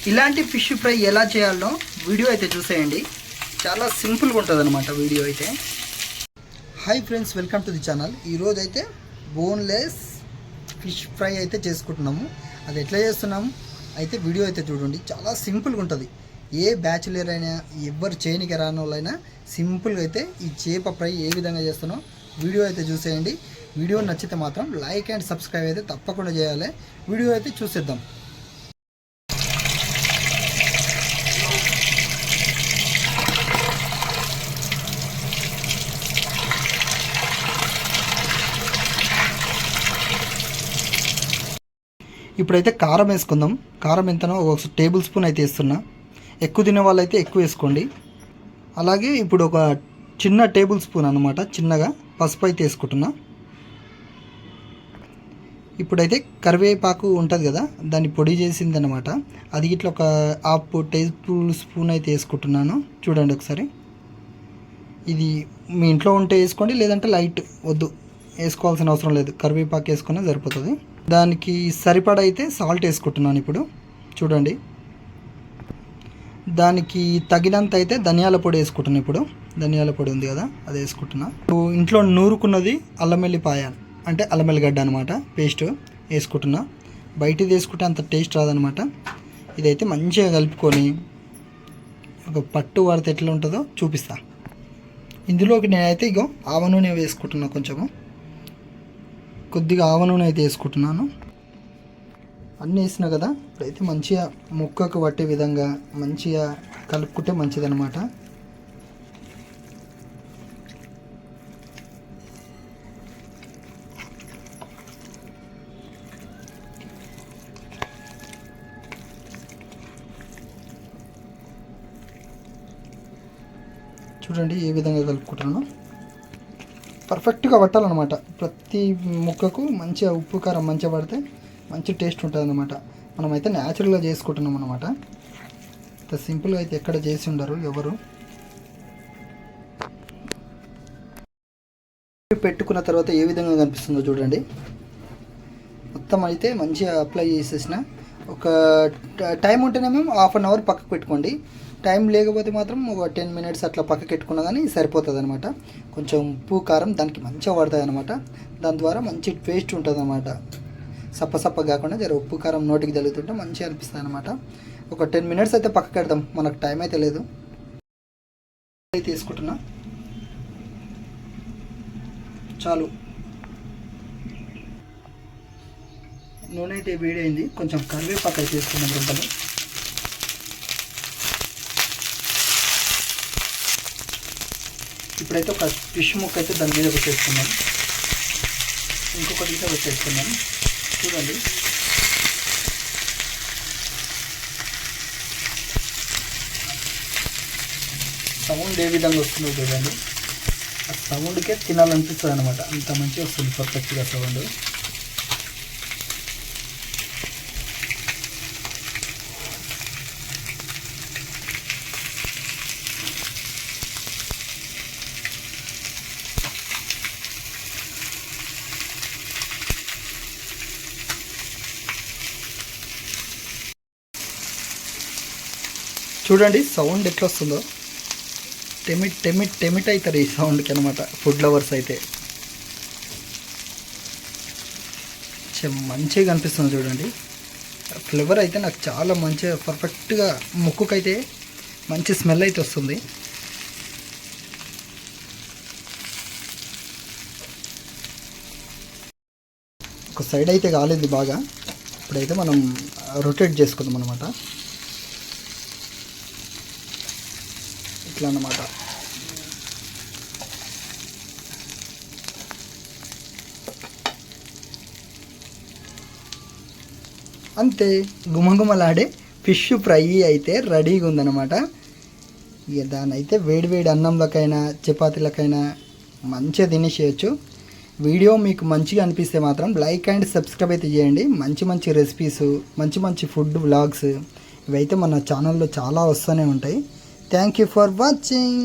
ఇలాంటి fish fry ఎలా చేయాలో వీడియో అయితే చూసేయండి. చాలా సింపుల్గా ఉంటుంది అనమాట వీడియో అయితే. Hi friends, welcome to the channel. ఈరోజు అయితే బోన్లెస్ ఫిష్ ఫ్రై అయితే చేసుకుంటున్నాము. అది ఎట్లా చేస్తున్నాము అయితే వీడియో అయితే చూడండి. చాలా సింపుల్గా ఉంటుంది. ఏ బ్యాచులర్ అయినా ఎవరు చేయనికి రాని వాళ్ళైనా సింపుల్గా అయితే ఈ చేప ఫ్రై ఏ విధంగా చేస్తానో వీడియో అయితే చూసేయండి. వీడియో నచ్చితే మాత్రం లైక్ అండ్ సబ్స్క్రైబ్ అయితే తప్పకుండా చేయాలి. వీడియో అయితే చూసేద్దాం. ఇప్పుడైతే కారం వేసుకుందాం. కారం ఎంతనో 1 టేబుల్ స్పూన్ అయితే వేస్తున్నా. ఎక్కువ తినే వాళ్ళైతే ఎక్కువ వేసుకోండి. అలాగే ఇప్పుడు ఒక చిన్న టేబుల్ స్పూన్ అనమాట చిన్నగా పసుపు అయితే వేసుకుంటున్నా. ఇప్పుడైతే కరివేపాకు ఉంటుంది కదా, దాన్ని పొడి చేసింది అనమాట. అది ఇట్లా ఒక 1/2 టేబుల్ స్పూన్ అయితే వేసుకుంటున్నాను. చూడండి ఒకసారి. ఇది మీ ఇంట్లో ఉంటే వేసుకోండి, లేదంటే లైట్ వద్దు, వేసుకోవాల్సిన అవసరం లేదు. కరివేపాకు వేసుకున్నా సరిపోతుంది. దానికి సరిపడా అయితే సాల్ట్ వేసుకుంటున్నాను ఇప్పుడు. చూడండి, దానికి తగినంత అయితే ధనియాల పొడి వేసుకుంటున్నాను. ఇప్పుడు ధనియాల పొడి ఉంది కదా, అది వేసుకుంటున్నా. ఇంట్లో నూరుకున్నది అల్లం వెల్లిపాయ అంటే అల్లం వెల్లిగడ్డ అనమాట, పేస్ట్ వేసుకుంటున్నా. బయటది వేసుకుంటే అంత టేస్ట్ రాదనమాట. ఇదైతే మంచిగా కలుపుకొని ఒక పట్టు వాడితే ఎట్లా ఉంటుందో చూపిస్తా. ఇందులోకి నేనైతే ఇగో ఆవ నూనె వేసుకుంటున్నా. కొద్దిగా ఆవ నూనె అయితే వేసుకుంటున్నాను. అన్నీ వేసినా కదా, ఇప్పుడైతే మంచిగా ముక్కకు పట్టే విధంగా మంచిగా కలుపుకుంటే మంచిదన్నమాట. చూడండి ఏ విధంగా కలుపుకుంటున్నాను. పర్ఫెక్ట్గా పట్టాలన్నమాట. ప్రతి ముక్కకు మంచిగా ఉప్పు కారం మంచిగా పడితే మంచి టేస్ట్ ఉంటుంది అన్నమాట. మనమైతే న్యాచురల్గా చేసుకుంటున్నాం అనమాట. ఇంత సింపుల్గా అయితే ఎక్కడ చేసి ఉండరు ఎవరు. పెట్టుకున్న తర్వాత ఏ విధంగా కనిపిస్తుందో చూడండి. మొత్తం అయితే మంచిగా అప్లై చేసేసిన. ఒక టైం ఉంటేనేమో 1/2 అవర్ పక్కకు పెట్టుకోండి. టైం లేకపోతే మాత్రం ఒక 10 మినిట్స్ అట్లా పక్కకు పెట్టుకున్నా కానీ సరిపోతుంది అనమాట. కొంచెం ఉప్పు కారం దానికి మంచిగా పడుతుంది అనమాట. దాని ద్వారా మంచి టేస్ట్ ఉంటుంది అనమాట. సప్ప కాకుండా జర ఉప్పు కారం నోటికి తగులుతుంటే మంచిగా అనిపిస్తుంది అనమాట. ఒక 10 మినిట్స్ అయితే పక్కకు పెడదాం, మనకు టైం అయితే లేదు. తీసుకుంటున్నా చాలు. నూనె అయితే వేడైంది. కొంచెం కరివేపాకు అయితే వేసుకున్నాం రుబ్బలు. ఇప్పుడైతే ఒక ఫిష్ ముక్క అయితే దాని మీద పెట్టేసుకున్నాం. ఇంకొకటి అయితే పెట్టేసుకున్నాం. చూడండి, సౌండ్ ఏ విధంగా వస్తుందో చూడండి. ఆ సౌండ్కే తినాలనిపిస్తుంది అనమాట. అంత మంచిగా వస్తుంది పర్ఫెక్ట్గా సౌండ్. చూడండి సౌండ్ ఎట్లా వస్తుందో. టెమిట్ అవుతారు ఈ సౌండ్కి అనమాట ఫుడ్ లవర్స్ అయితే. మంచిగా అనిపిస్తుంది చూడండి. ఫ్లేవర్ అయితే నాకు చాలా మంచిగా పర్ఫెక్ట్గా ముక్కుకైతే మంచి స్మెల్ అయితే వస్తుంది. ఒక సైడ్ అయితే కాలేదు బాగా. ఇప్పుడైతే మనం రొటేట్ చేసుకుందాం అనమాట. ఇట్లా అన్నమాట. అంతే, గుమగుమలాడే ఫిష్ ఫ్రై అయితే రెడీగా ఉందన్నమాట. ఇక దాని అయితే వేడి అన్నంలకైనా చపాతీలకైనా మంచిగా తినేసేయచ్చు. వీడియో మీకు మంచిగా అనిపిస్తే మాత్రం లైక్ అండ్ సబ్స్క్రైబ్ అయితే చేయండి. మంచి రెసిపీస్, మంచి ఫుడ్ వ్లాగ్స్ ఇవైతే మన ఛానల్లో చాలా వస్తూనే ఉంటాయి. Thank you for watching.